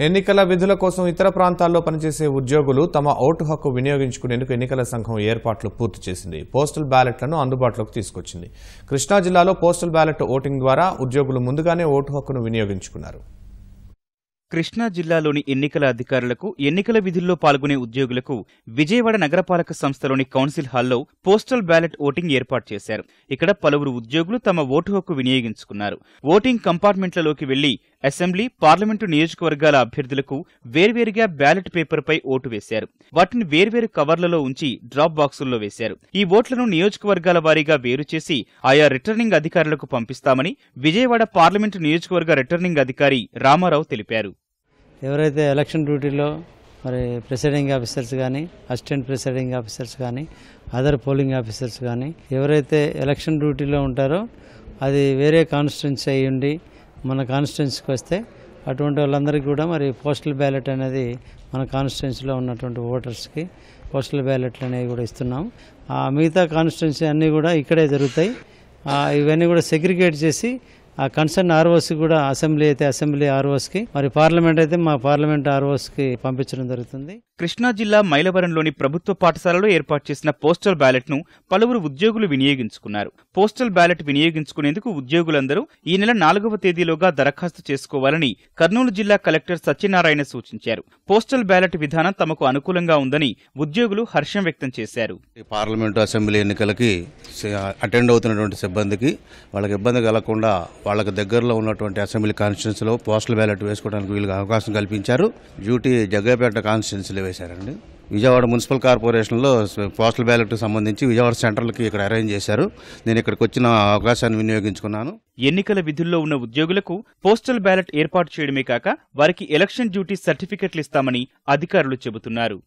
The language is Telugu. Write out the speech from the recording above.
ఎన్నికల విధుల కోసం ఇతర ప్రాంతాల్లో పనిచేసే ఉద్యోగులు తమ ఓటు హక్కు వినియోగించుకునేందుకు ఎన్నికల సంఘం ఏర్పాట్లు పూర్తి చేసింది. పోస్టల్ బ్యాలెట్లను అందుబాటులోకి తీసుకొచ్చింది. కృష్ణా జిల్లాలో పోస్టల్ బ్యాలెట్ ఓటింగ్ ద్వారా ఉద్యోగులు ముందుగానే ఓటు హక్కును వినియోగించుకున్నారు. కృష్ణా జిల్లాలోని ఎన్నికల అధికారులకు, ఎన్నికల విధుల్లో పాల్గొనే ఉద్యోగులకు విజయవాడ నగరపాలక సంస్థలోని కౌన్సిల్ హాల్లో పోస్టల్ బ్యాలెట్ ఓటింగ్ ఏర్పాటు చేశారు. ఇక్కడ పలువురు ఉద్యోగులు తమ ఓటు హక్కు వినియోగించుకున్నారు. ఓటింగ్ కంపార్ట్మెంట్లలోకి వెళ్లి అసెంబ్లీ, పార్లమెంటు నియోజకవర్గాల అభ్యర్థులకు వేర్వేరుగా బ్యాలెట్ పేపర్పై ఓటు వేశారు. వాటిని వేర్వేరు కవర్లలో ఉంచి డ్రాప్ బాక్సుల్లో వేశారు. ఈ ఓట్లను నియోజకవర్గాల వారీగా వేరు చేసి ఆయా రిటర్నింగ్ అధికారులకు పంపిస్తామని విజయవాడ పార్లమెంటు నియోజకవర్గ రిటర్నింగ్ అధికారి రామారావు తెలిపారు. ఎవరైతే ఎలక్షన్ డ్యూటీలో మరి ప్రిసైడింగ్ ఆఫీసర్స్ కానీ, అసిస్టెంట్ ప్రిసైడింగ్ ఆఫీసర్స్ కానీ, అదర్ పోలింగ్ ఆఫీసర్స్ కానీ ఎవరైతే ఎలక్షన్ డ్యూటీలో ఉంటారో అది వేరే కాన్స్టిట్యున్సీ అయ్యి ఉండి మన కాన్స్టిట్యున్సీకి వస్తే అటువంటి వాళ్ళందరికీ కూడా మరి పోస్టల్ బ్యాలెట్ అనేది మన కాన్స్టిట్యున్సీలో ఉన్నటువంటి ఓటర్స్కి పోస్టల్ బ్యాలెట్లు అనేవి కూడా ఇస్తున్నాం. మిగతా కాన్స్టిట్యున్సీ అన్నీ కూడా ఇక్కడే జరుగుతాయి. ఇవన్నీ కూడా సెగ్రిగేట్ చేసి ఆ కన్సర్న్ ఆర్ఓసి కూడా అసెంబ్లీ అయితే అసెంబ్లీ ఆర్ఓస్కి, మరి పార్లమెంట్ అయితే మా పార్లమెంట్ ఆర్ఓస్కి పంపించడం జరుగుతుంది. కృష్ణా జిల్లా మైలవరంలోని ప్రభుత్వ పాఠశాలలో ఏర్పాటు చేసిన పోస్టల్ బ్యాలెట్ ను పలువురు ఉద్యోగులు వినియోగించుకున్నారు. పోస్టల్ బ్యాలెట్ వినియోగించుకునేందుకు ఉద్యోగులందరూ ఈ నెల 4వ తేదీలోగా దరఖాస్తు చేసుకోవాలని కర్నూలు జిల్లా కలెక్టర్ సత్యనారాయణ సూచించారు. పోస్టల్ బ్యాలెట్ విధానం తమకు అనుకూలంగా ఉందని ఉద్యోగులు హర్షం వ్యక్తం చేశారు. పార్లమెంటు, అసెంబ్లీ ఎన్నికలకి అటెండ్ అవుతున్నటువంటి సిబ్బందికి వాళ్ళకి ఇబ్బంది కలగకుండా వాళ్ళకి దగ్గరలో ఉన్నటువంటి అసెంబ్లీ కాన్స్టిట్యున్సీలో పోస్టల్ బ్యాలెట్ వేసుకోవడానికి వీళ్ళకి అవకాశం కల్పించారు. డ్యూటీ జగ్గైపేట కాన్స్టిట్యున్సీలో వేశారండి. విజయవాడ మున్సిపల్ కార్పొరేషన్లో పోస్టల్ బ్యాలెట్కి సంబంధించి విజయవాడ సెంటర్లకి ఇక్కడ అరేంజ్ చేశారు. నేను ఇక్కడికి వచ్చిన అవకాశాన్ని వినియోగించుకున్నాను. ఎన్నికల విధుల్లో ఉన్న ఉద్యోగులకు పోస్టల్ బ్యాలెట్ ఏర్పాటు చేయడమే కాక వారికి ఎలక్షన్ డ్యూటీ సర్టిఫికెట్లు ఇస్తామని అధికారులు చెబుతున్నారు.